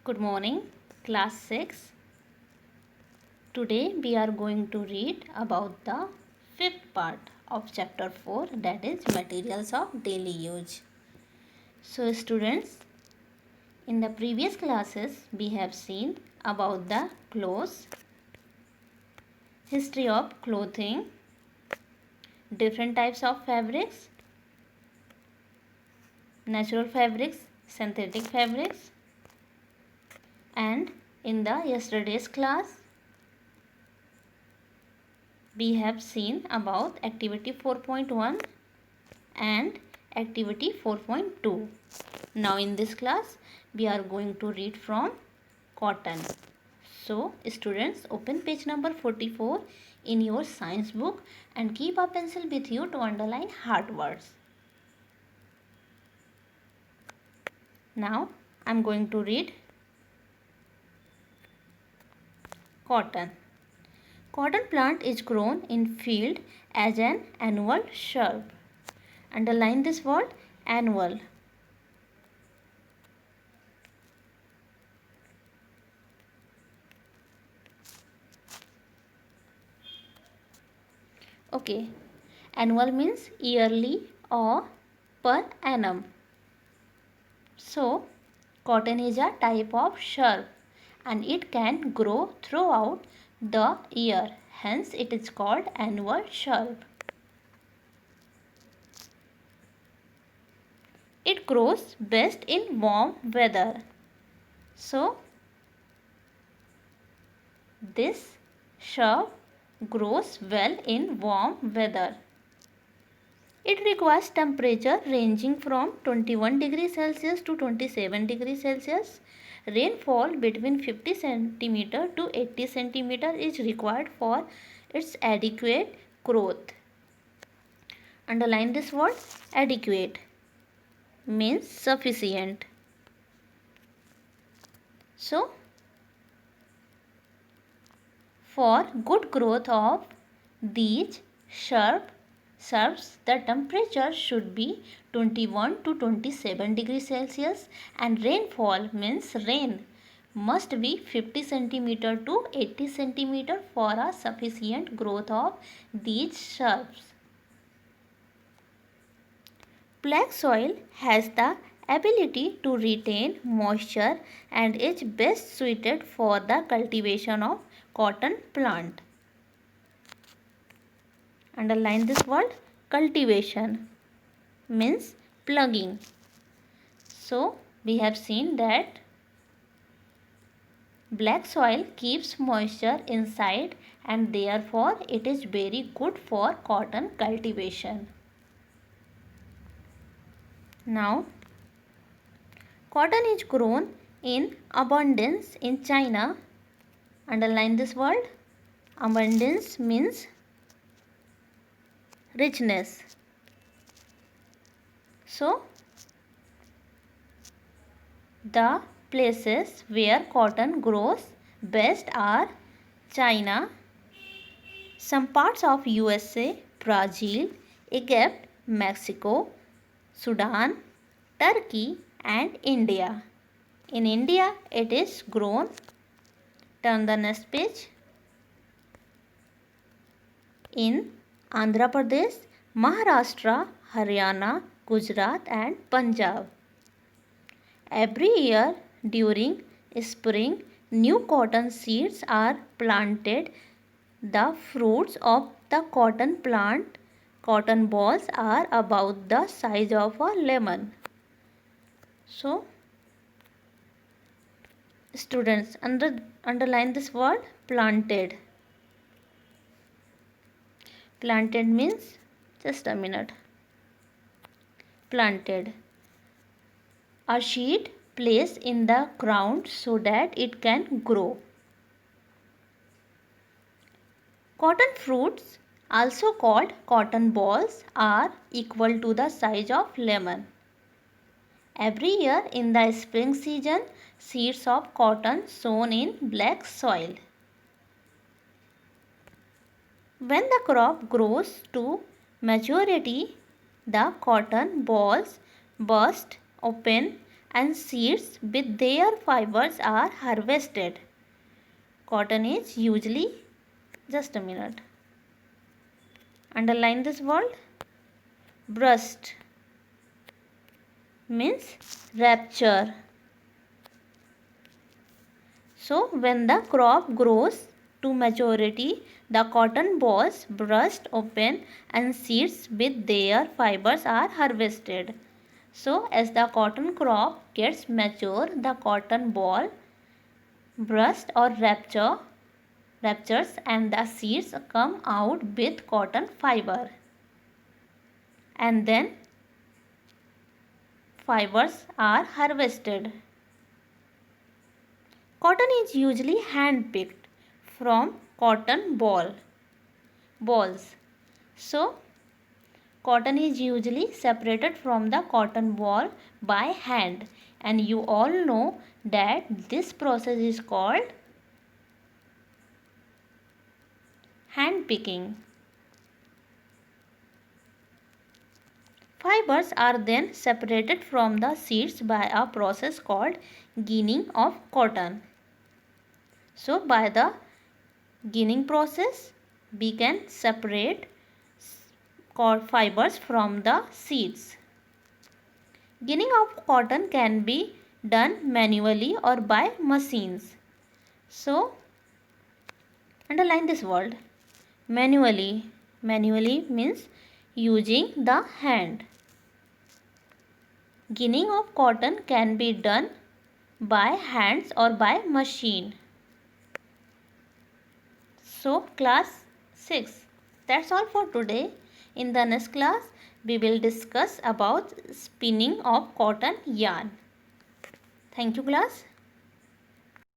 Good morning, class 6. Today we are going to read about the fifth part of chapter 4, that is materials of daily use. So students, in the previous classes we have seen about the clothes, history of clothing, different types of fabrics, natural fabrics, synthetic fabrics, and in the yesterday's class we have seen about activity 4.1 and activity 4.2. Now in this class we are going to read from cotton. So students, open page number 44 in your science book and keep a pencil with you to underline hard words. Now I am going to read cotton. Cotton plant is grown in field as an annual shrub. Underline this word, annual. Okay, annual means yearly or per annum. So, cotton is a type of shrub and it can grow throughout the year. Hence, it is called annual shrub. It grows best in warm weather. So, this shrub grows well in warm weather. It requires temperature ranging from 21 degrees Celsius to 27 degrees Celsius. Rainfall between 50 centimeter to 80 centimeter is required for its adequate growth. Underline this word, adequate means sufficient. So, for good growth of these shrubs, the temperature should be 21 to 27 degrees Celsius and rainfall means rain must be 50 centimeter to 80 centimeter for a sufficient growth of these shrubs. Black soil has the ability to retain moisture and is best suited for the cultivation of cotton plant. Underline this word, cultivation means plugging. So we have seen that black soil keeps moisture inside and therefore it is very good for cotton cultivation. Now, cotton is grown in abundance in China. Underline this word, abundance means richness. So, the places where cotton grows best are China, some parts of USA, Brazil, Egypt, Mexico, Sudan, Turkey and India. In India, it is grown. Turn the next page. In Andhra Pradesh, Maharashtra, Haryana, Gujarat and Punjab. Every year during spring, new cotton seeds are planted. The fruits of the cotton plant, cotton balls, are about the size of a lemon. So, students, underline this word, planted. Planted means, just a minute, planted. A seed placed in the ground so that it can grow. Cotton fruits, also called cotton balls, are equal to the size of lemon. Every year in the spring season, seeds of cotton sown in black soil. When the crop grows to maturity, the cotton balls burst open and seeds with their fibers are harvested. Cotton is usually, just a minute, underline this word, burst means rapture. So when the crop grows to maturity, the cotton balls burst open and seeds with their fibers are harvested. So as the cotton crop gets mature, the cotton ball bursts or raptures and the seeds come out with cotton fiber. And then fibers are harvested. Cotton is usually hand picked from cotton balls. So cotton is usually separated from the cotton ball by hand, and you all know that this process is called hand picking. Fibers are then separated from the seeds by a process called ginning of cotton. So by the ginning process, we can separate fibers from the seeds. Ginning of cotton can be done manually or by machines. So underline this word, manually. Manually means using the hand. Ginning of cotton can be done by hands or by machine. So class 6, that's all for today. In the next class, we will discuss about spinning of cotton yarn. Thank you class.